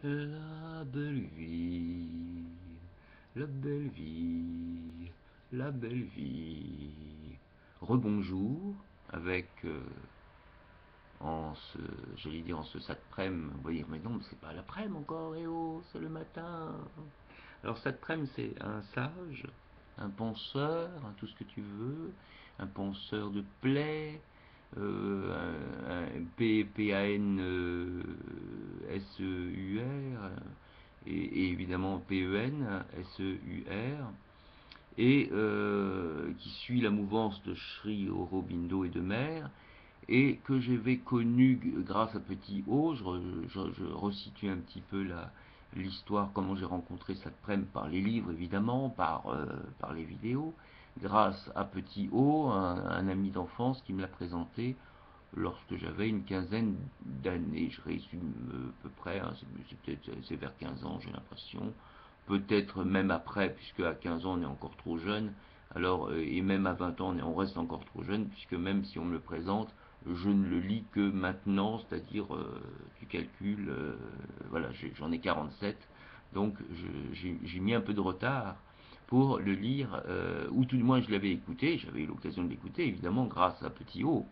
La belle vie, la belle vie, la belle vie. Rebonjour avec, en ce, j'allais dire en ce saprème, vous voyez, mais non, mais c'est pas l'après-midi encore, eh oh, c'est le matin. Alors saprème, c'est un sage, un penseur, tout ce que tu veux, un penseur de plaie, un P-A-N-S-E-U-R, et évidemment P-E-N-S-E-U-R, et qui suit la mouvance de Sri Aurobindo et de Mer, et que j'avais connu grâce à Petit O. Je resitue un petit peu l'histoire, comment j'ai rencontré Satprem, par les livres évidemment, par les vidéos, grâce à Petit O, un ami d'enfance qui me l'a présenté lorsque j'avais une quinzaine d'années. Je résume à peu près, hein, c'est vers 15 ans j'ai l'impression, peut-être même après, puisque à 15 ans on est encore trop jeune, alors, et même à 20 ans on reste encore trop jeune, puisque même si on me le présente, je ne le lis que maintenant, c'est-à-dire, tu calcules, voilà, j'en ai 47, donc j'ai mis un peu de retard pour le lire, ou tout du moins je l'avais écouté, j'avais eu l'occasion de l'écouter, évidemment, grâce à Petit O.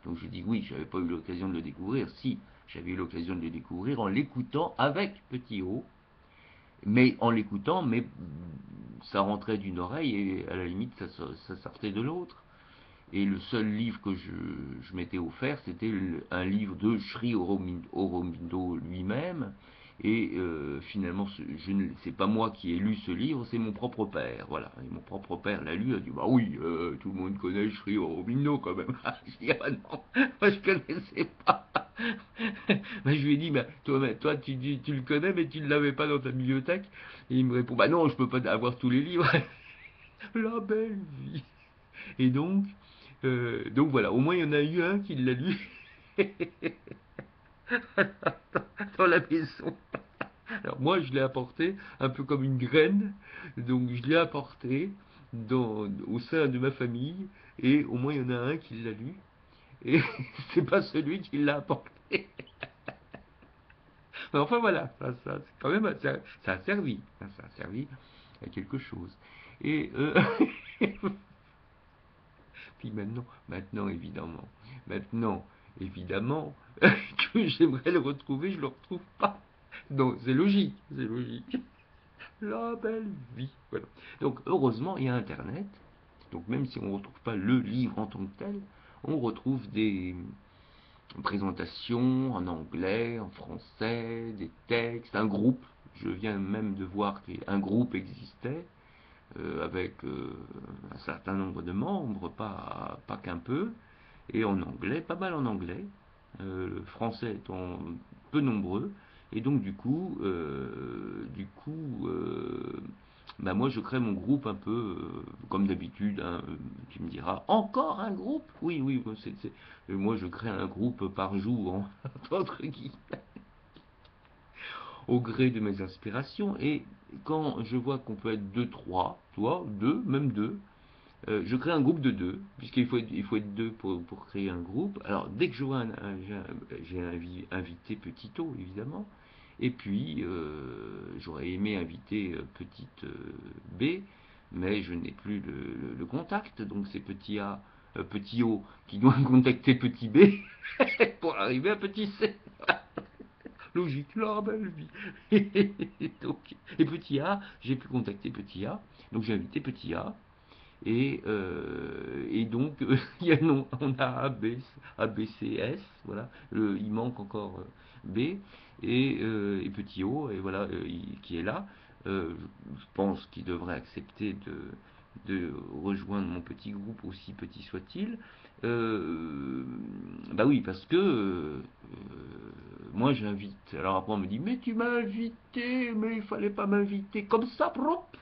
Donc je dis oui, j'avais pas eu l'occasion de le découvrir, si, j'avais eu l'occasion de le découvrir en l'écoutant avec Petit O, mais en l'écoutant, mais ça rentrait d'une oreille et à la limite ça sortait de l'autre. Et le seul livre que je m'étais offert, c'était un livre de Sri Aurobindo lui-même. Et finalement, c'est pas moi qui ai lu ce livre, c'est mon propre père. Voilà. Et mon propre père l'a lu, a dit bah oui, tout le monde connaît Sri Aurobindo quand même. Je dis ah non, moi je connaissais pas. Bah, je lui ai dit bah, toi tu le connais, mais tu ne l'avais pas dans ta bibliothèque. Et il me répond bah non, je peux pas avoir tous les livres. La belle vie. Et donc voilà, au moins il y en a eu un qui l'a lu dans la maison. Alors moi je l'ai apporté un peu comme une graine, donc je l'ai apporté au sein de ma famille, et au moins il y en a un qui l'a lu, et c'est pas celui qui l'a apporté. Mais enfin voilà, c'est quand même, ça a servi, hein, ça a servi à quelque chose. Et puis maintenant, évidemment, que j'aimerais le retrouver, je le retrouve pas. Donc c'est logique, c'est logique. La belle vie. Voilà. Donc heureusement, il y a Internet. Donc même si on ne retrouve pas le livre en tant que tel, on retrouve des présentations en anglais, en français, des textes, un groupe. Je viens même de voir qu'un groupe existait avec un certain nombre de membres, pas qu'un peu, et en anglais, pas mal en anglais, le français étant peu nombreux, et donc bah moi je crée mon groupe un peu comme d'habitude, hein, tu me diras, encore un groupe? Oui, oui, moi je crée un groupe par jour, hein, entre guillemets, au gré de mes inspirations, et quand je vois qu'on peut être deux, trois, toi, deux, même deux, je crée un groupe de deux, puisqu'il faut être deux pour créer un groupe. Alors, dès que je vois j'ai invité Petito, évidemment, et puis j'aurais aimé inviter petite B, mais je n'ai plus le contact, donc c'est petit A, petit O qui doit contacter petit B pour arriver à petit C. Logique, la belle vie. Et petit A, j'ai pu contacter petit A, donc j'ai invité petit A, et donc, on a ABCS, voilà, il manque encore B, et petit O, et voilà, qui est là. Je pense qu'il devrait accepter de rejoindre mon petit groupe, aussi petit soit-il. Bah oui, parce que moi j'invite. Alors après on me dit, mais tu m'as invité, mais il fallait pas m'inviter comme ça, propre.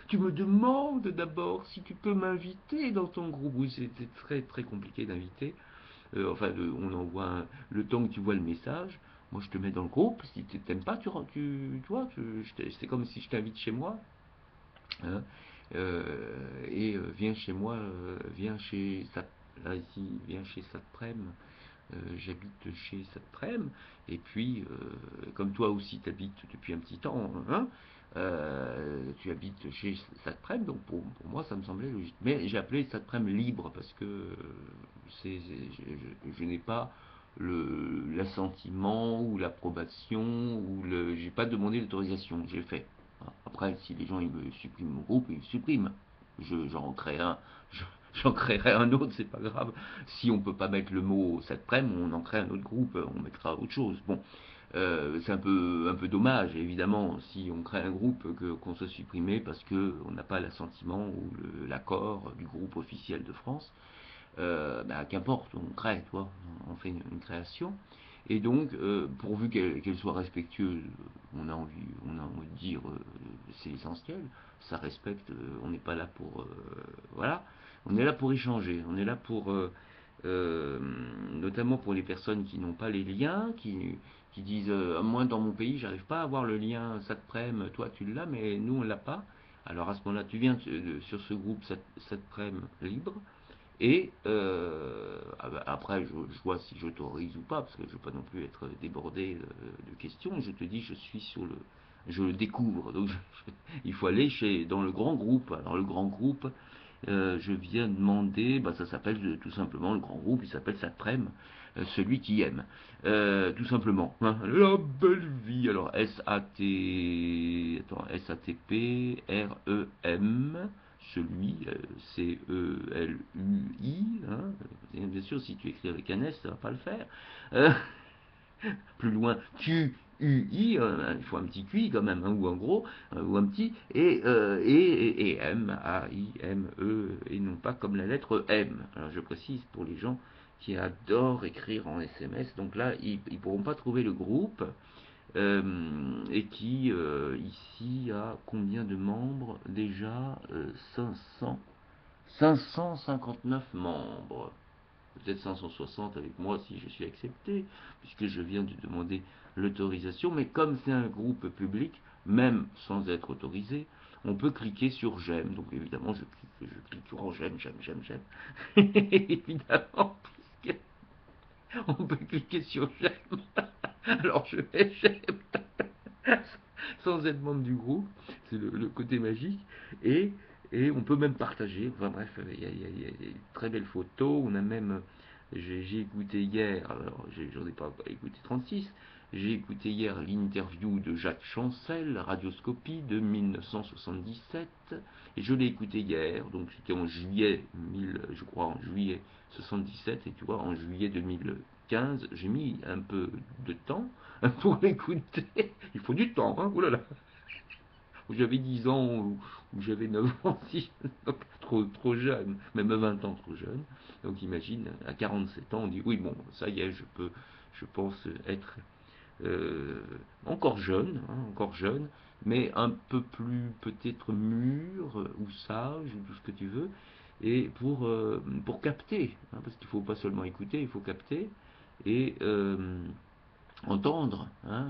Tu me demandes d'abord si tu peux m'inviter dans ton groupe. Oui, c'était très très compliqué d'inviter. Enfin, on envoie le temps que tu vois le message. Moi, je te mets dans le groupe. Si tu t'aimes pas, tu vois, c'est comme si je t'invite chez moi, hein. Et viens chez moi, viens chez là ici, viens chez Saprem. j'habite chez Satprem, et puis, comme toi aussi t'habites depuis un petit temps, hein, tu habites chez Satprem, donc pour moi ça me semblait logique. Mais j'ai appelé Satprem libre parce que je n'ai pas l'assentiment ou l'approbation, j'ai pas demandé l'autorisation, j'ai fait. Après, si les gens ils me suppriment mon groupe, ils me suppriment. J'en crée un, j'en créerai un autre, c'est pas grave. Si on peut pas mettre le mot Satprem, on en crée un autre groupe, on mettra autre chose. Bon, c'est un peu dommage, évidemment, si on crée un groupe qu'on soit supprimé parce qu'on n'a pas l'assentiment ou l'accord du groupe officiel de France. Bah, qu'importe, on crée, toi, on fait une création. Et donc, pourvu qu'elle soit respectueuse, on a envie de dire, c'est essentiel, ça respecte, on n'est pas là pour, voilà, on est là pour échanger, on est là pour, euh, notamment pour les personnes qui n'ont pas les liens, qui disent, moi dans mon pays, j'arrive pas à avoir le lien Satprem, toi tu l'as, mais nous on l'a pas. Alors à ce moment-là, tu viens sur ce groupe Satprem libre, et après, je vois si j'autorise ou pas, parce que je ne veux pas non plus être débordé de questions. Je te dis, je suis sur le, je le découvre. Donc, il faut aller dans le grand groupe. Alors, le grand groupe, je viens demander, bah, ça s'appelle tout simplement le grand groupe. Il s'appelle Satrem, celui qui aime, tout simplement. Hein. La belle vie. Alors, SATP-REM celui, C-E-L-U-I, hein, bien sûr, si tu écris avec un S, ça va pas le faire. Euh, Plus loin, Q-U-I, il faut un petit QI quand même, hein, ou un gros, ou un petit, et M, A-I-M-E, et non pas comme la lettre M. Alors je précise pour les gens qui adorent écrire en SMS, donc là, ils ne pourront pas trouver le groupe, et qui ici a combien de membres déjà 559 membres. Peut-être 560 avec moi si je suis accepté, puisque je viens de demander l'autorisation. Mais comme c'est un groupe public, même sans être autorisé, on peut cliquer sur j'aime. Donc évidemment, je clique sur j'aime. Évidemment, puisque on peut cliquer sur j'aime. Alors je mets j'aime sans être membre du groupe, c'est le côté magique, et, et on peut même partager, enfin bref, il y a des très belles photos, on a même, j'ai écouté hier, alors j'en ai pas écouté 36, j'ai écouté hier l'interview de Jacques Chancel, Radioscopie de 1977, et je l'ai écouté hier, donc c'était en juillet, je crois en juillet 77, et tu vois, en juillet 2015, j'ai mis un peu de temps pour l'écouter. Il faut du temps, hein, oulala. Où j'avais 10 ans, ou j'avais 9 ans, si, donc trop jeune, même 20 ans trop jeune. Donc imagine, à 47 ans, on dit oui, bon, ça y est, je pense être euh, encore jeune, mais un peu plus peut-être mûr ou sage ou tout ce que tu veux, et pour capter, hein, parce qu'il ne faut pas seulement écouter, il faut capter et entendre, hein,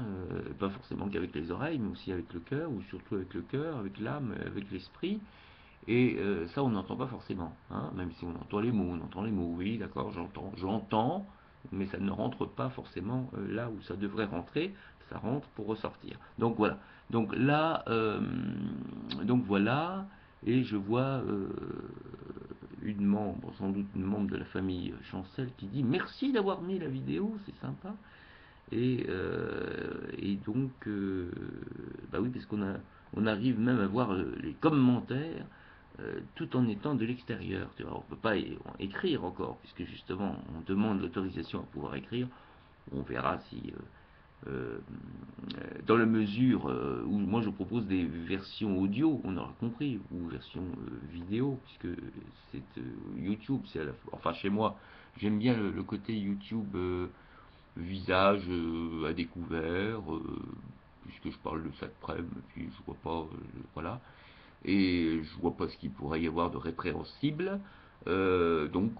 pas forcément qu'avec les oreilles, mais aussi avec le cœur, ou surtout avec le cœur, avec l'âme, avec l'esprit. Et ça, on n'entend pas forcément, hein, même si on entend les mots, oui, d'accord, j'entends, mais ça ne rentre pas forcément là où ça devrait rentrer, ça rentre pour ressortir. Donc voilà. Donc là, donc voilà, et je vois une membre, sans doute une membre de la famille Chancel, qui dit merci d'avoir mis la vidéo, c'est sympa. Et donc, bah oui, parce on arrive même à voir les commentaires tout en étant de l'extérieur. Tu vois, on peut pas écrire encore, puisque justement, on demande l'autorisation à pouvoir écrire. On verra si, dans la mesure où moi je propose des versions audio, on aura compris, ou version vidéo, puisque c'est YouTube, enfin chez moi, j'aime bien le côté YouTube visage à découvert, puisque je parle de ça après, puis je vois pas, voilà, et je vois pas ce qu'il pourrait y avoir de répréhensible. Donc,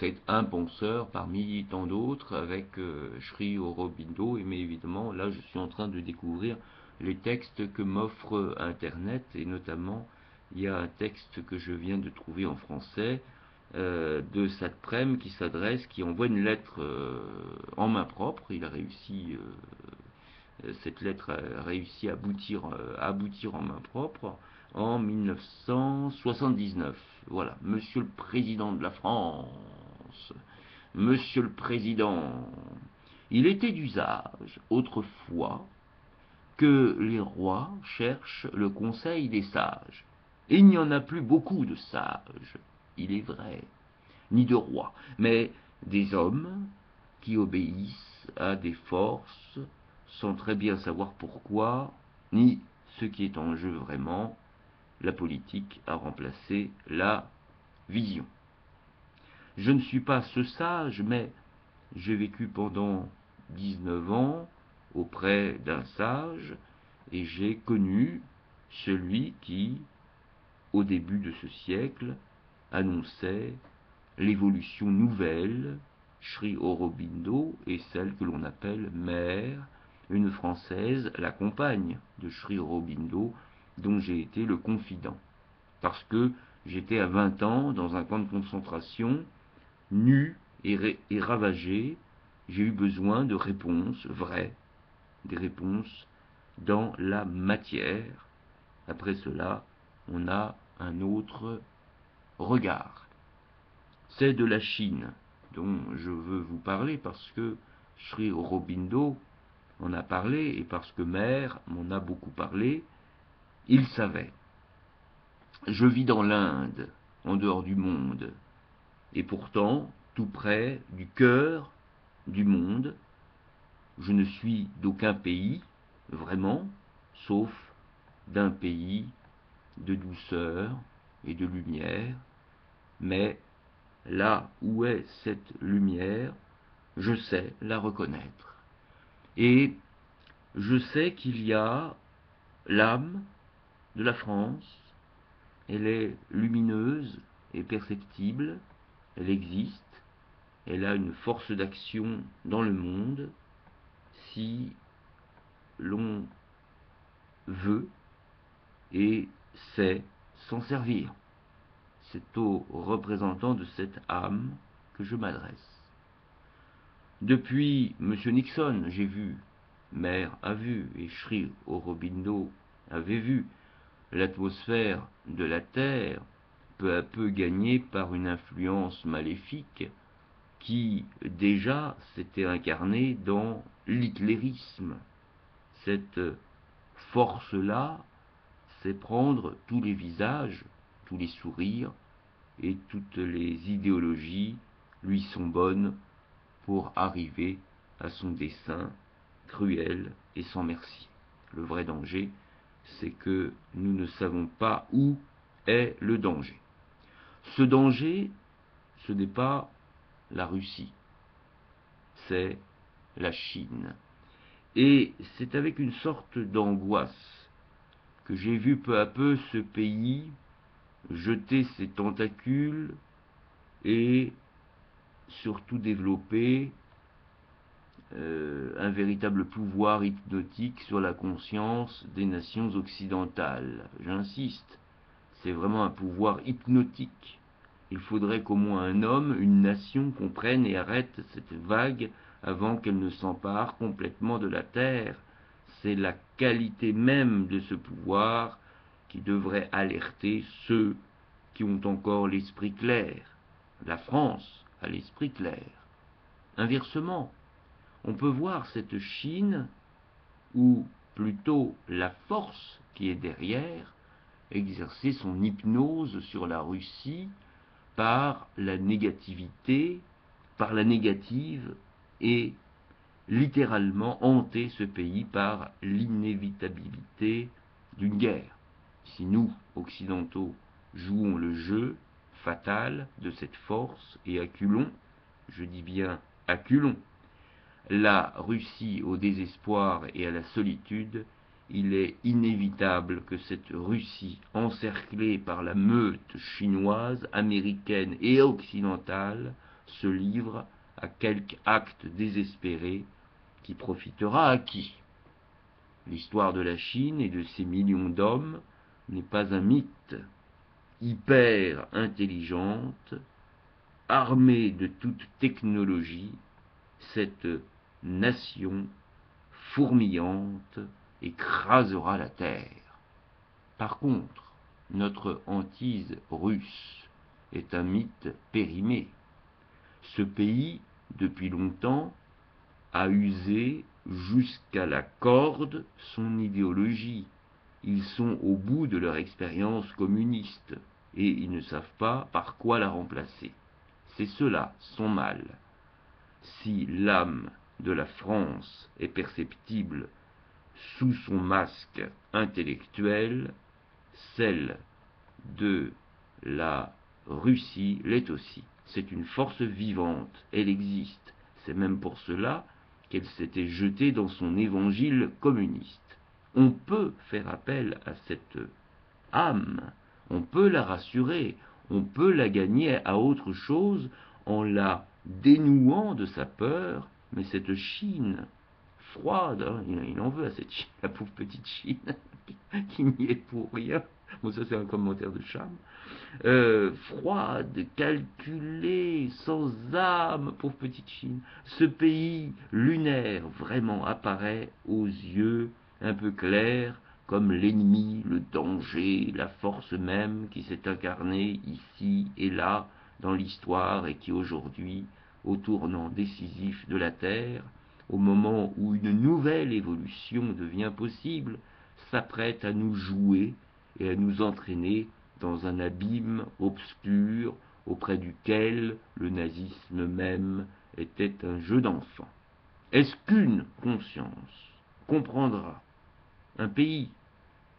c'est un penseur parmi tant d'autres avec Sri Aurobindo, mais évidemment, là, je suis en train de découvrir les textes que m'offre Internet, et notamment, il y a un texte que je viens de trouver en français, de Saint-Prème qui envoie une lettre en main propre. Il a réussi, cette lettre a réussi à aboutir en main propre en 1979. Voilà, Monsieur le Président de la France, Monsieur le Président, il était d'usage autrefois que les rois cherchent le conseil des sages. Et il n'y en a plus beaucoup de sages, il est vrai, ni de rois, mais des hommes qui obéissent à des forces sans très bien savoir pourquoi, ni ce qui est en jeu vraiment. La politique a remplacé la vision. Je ne suis pas ce sage, mais j'ai vécu pendant 19 ans auprès d'un sage et j'ai connu celui qui, au début de ce siècle, annonçait l'évolution nouvelle, Sri Aurobindo, et celle que l'on appelle mère, une Française, la compagne de Sri Aurobindo, dont j'ai été le confident. Parce que j'étais à 20 ans dans un camp de concentration, nu et ravagé, j'ai eu besoin de réponses vraies, des réponses dans la matière. Après cela, on a un autre regard. C'est de la Chine dont je veux vous parler parce que Sri Aurobindo en a parlé et parce que Mère m'en a beaucoup parlé. Il savait. Je vis dans l'Inde, en dehors du monde, et pourtant tout près du cœur du monde. Je ne suis d'aucun pays, vraiment, sauf d'un pays de douceur et de lumière, mais là où est cette lumière, je sais la reconnaître. Et je sais qu'il y a l'âme de la France, elle est lumineuse et perceptible, elle existe, elle a une force d'action dans le monde si l'on veut et sait s'en servir. C'est aux représentants de cette âme que je m'adresse. Depuis M. Nixon, j'ai vu, Mère a vu, et Sri Aurobindo avait vu, l'atmosphère de la Terre peu à peu gagnée par une influence maléfique qui déjà s'était incarnée dans l'hitlérisme. Cette force-là, c'est prendre tous les visages, tous les sourires, et toutes les idéologies lui sont bonnes pour arriver à son dessein cruel et sans merci. Le vrai danger, c'est que nous ne savons pas où est le danger. Ce danger, ce n'est pas la Russie, c'est la Chine. Et c'est avec une sorte d'angoisse que j'ai vu peu à peu ce pays jeter ses tentacules et surtout développer un véritable pouvoir hypnotique sur la conscience des nations occidentales. J'insiste, c'est vraiment un pouvoir hypnotique. Il faudrait qu'au moins un homme, une nation comprenne et arrête cette vague avant qu'elle ne s'empare complètement de la terre. C'est la qualité même de ce pouvoir qui devrait alerter ceux qui ont encore l'esprit clair. La France a l'esprit clair. Inversement, on peut voir cette Chine, ou plutôt la force qui est derrière, exercer son hypnose sur la Russie par la négativité, par la négative, et littéralement hanter ce pays par l'inévitabilité d'une guerre. Si nous, occidentaux, jouons le jeu fatal de cette force et acculons, je dis bien acculons, la Russie au désespoir et à la solitude, il est inévitable que cette Russie, encerclée par la meute chinoise, américaine et occidentale, se livre à quelque acte désespéré qui profitera à qui? L'histoire de la Chine et de ses millions d'hommes n'est pas un mythe. Hyper intelligente, armée de toute technologie, cette nation fourmillante écrasera la Terre. Par contre, notre hantise russe est un mythe périmé. Ce pays, depuis longtemps, a usé jusqu'à la corde son idéologie. Ils sont au bout de leur expérience communiste et ils ne savent pas par quoi la remplacer. C'est cela, son mal. Si l'âme de la France est perceptible sous son masque intellectuel, celle de la Russie l'est aussi. C'est une force vivante, elle existe. C'est même pour cela qu'elle s'était jetée dans son évangile communiste. On peut faire appel à cette âme, on peut la rassurer, on peut la gagner à autre chose en la dénouant de sa peur, mais cette Chine froide, hein, il en veut à cette Chine, la pauvre petite Chine, qui n'y est pour rien. Bon, ça c'est un commentaire de Cham. Froide, calculée, sans âme, pauvre petite Chine. Ce pays lunaire vraiment apparaît aux yeux un peu clairs comme l'ennemi, le danger, la force même qui s'est incarnée ici et là dans l'histoire et qui aujourd'hui, au tournant décisif de la Terre, au moment où une nouvelle évolution devient possible, s'apprête à nous jouer et à nous entraîner dans un abîme obscur auprès duquel le nazisme même était un jeu d'enfant. Est-ce qu'une conscience comprendra un pays,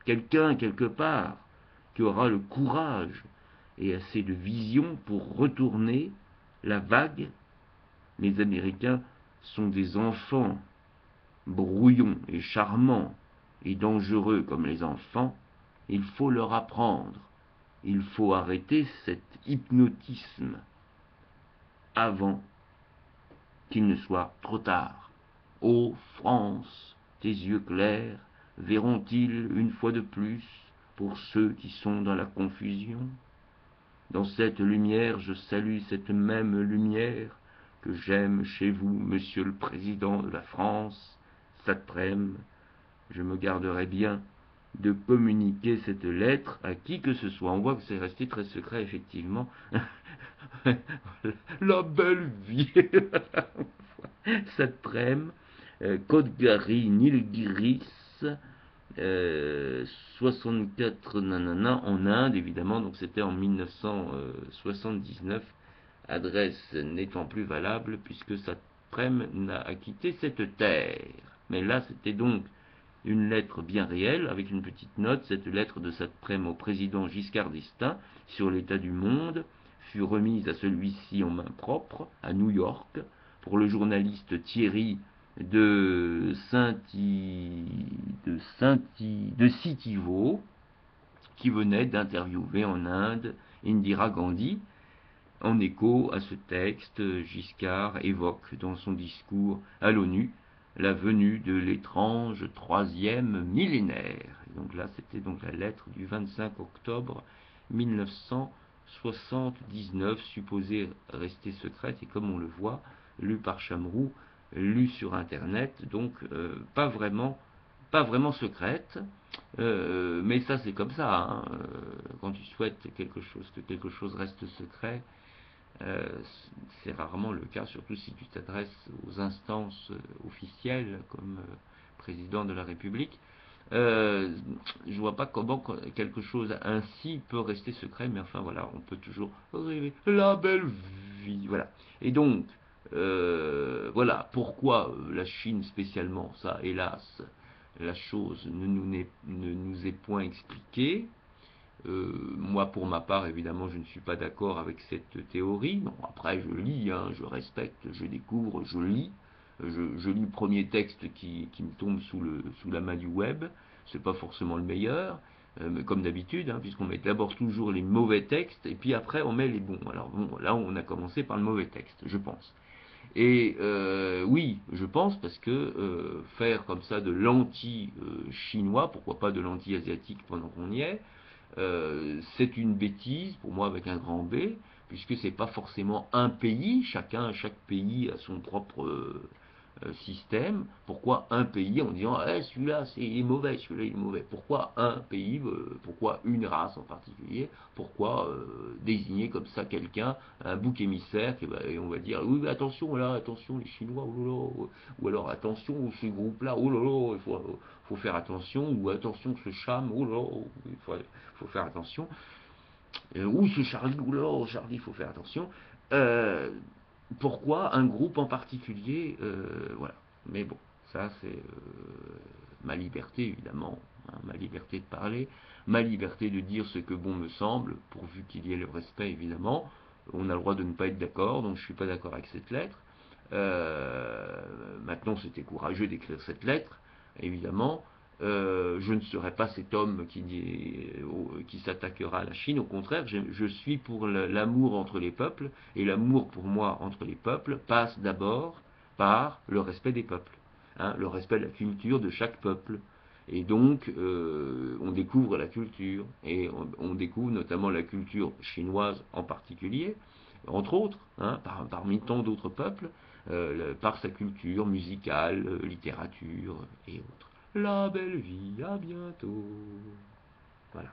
quelqu'un quelque part, qui aura le courage et assez de vision pour retourner la vague? Les Américains sont des enfants, brouillons et charmants et dangereux comme les enfants. Il faut leur apprendre. Il faut arrêter cet hypnotisme avant qu'il ne soit trop tard. Ô France, tes yeux clairs verront-ils une fois de plus pour ceux qui sont dans la confusion? Dans cette lumière, je salue cette même lumière que j'aime chez vous, Monsieur le Président de la France, Satrem. Je me garderai bien de communiquer cette lettre à qui que ce soit. On voit que c'est resté très secret, effectivement. La belle vie. Satrem, Côte-Gary, Nilgiris, 64 nanana, en Inde, évidemment. Donc c'était en 1979. Adresse n'étant plus valable puisque Satrem n'a quitté cette terre. Mais là, c'était donc une lettre bien réelle, avec une petite note. Cette lettre de Satrem au président Giscard d'Estaing sur l'état du monde fut remise à celui-ci en main propre, à New York, pour le journaliste Thierry de Citivo, qui venait d'interviewer en Inde Indira Gandhi. En écho à ce texte, Giscard évoque dans son discours à l'ONU la venue de l'étrange troisième millénaire. Et donc là, c'était donc la lettre du 25 octobre 1979, supposée rester secrète, et comme on le voit, lue par Chamroux, lue sur Internet, donc pas vraiment secrète, mais ça c'est comme ça, hein, quand tu souhaites que quelque chose reste secret, c'est rarement le cas, surtout si tu t'adresses aux instances officielles comme président de la République. Je vois pas comment quelque chose ainsi peut rester secret, mais enfin voilà, on peut toujours rêver la belle vie, voilà. Et donc, voilà, pourquoi la Chine spécialement, ça, hélas, la chose ne nous est point expliquée. Moi, pour ma part, évidemment, je ne suis pas d'accord avec cette théorie. Bon, après, je lis, hein, je respecte, je découvre, je lis. Je lis le premier texte qui me tombe sous la main du web. C'est pas forcément le meilleur, mais comme d'habitude, hein, puisqu'on met d'abord toujours les mauvais textes, et puis après on met les bons. Alors bon, là, on a commencé par le mauvais texte, je pense. Et oui, je pense, parce que faire comme ça de l'anti-chinois, pourquoi pas de l'anti-asiatique pendant qu'on y est, c'est une bêtise, pour moi avec un grand B, puisque c'est pas forcément un pays, chaque pays a son propre système. Pourquoi un pays en disant celui-là il est mauvais, celui-là il est mauvais? Pourquoi un pays, pourquoi une race en particulier? Pourquoi désigner comme ça quelqu'un, un bouc émissaire, et on va dire oui mais attention là, attention les Chinois, oh là là, ou alors attention ce groupe-là, oh là là, faut faire attention, ou attention ce Cham, oh là là, faut faire attention. Ou ce Charlie, oh là là, Charlie, il faut faire attention. Euh, Pourquoi un groupe en particulier? Voilà. Mais bon, ça c'est ma liberté évidemment, hein, ma liberté de parler, ma liberté de dire ce que bon me semble, pourvu qu'il y ait le respect évidemment. On a le droit de ne pas être d'accord, donc je ne suis pas d'accord avec cette lettre. Maintenant, c'était courageux d'écrire cette lettre, évidemment. Je ne serai pas cet homme qui s'attaquera à la Chine. Au contraire, je suis pour l'amour entre les peuples, et l'amour pour moi entre les peuples passe d'abord par le respect des peuples, hein, le respect de la culture de chaque peuple. Et donc, on découvre la culture, et on découvre notamment la culture chinoise en particulier, entre autres, hein, parmi tant d'autres peuples, par sa culture musicale, littérature et autres. La belle vie, à bientôt. Voilà.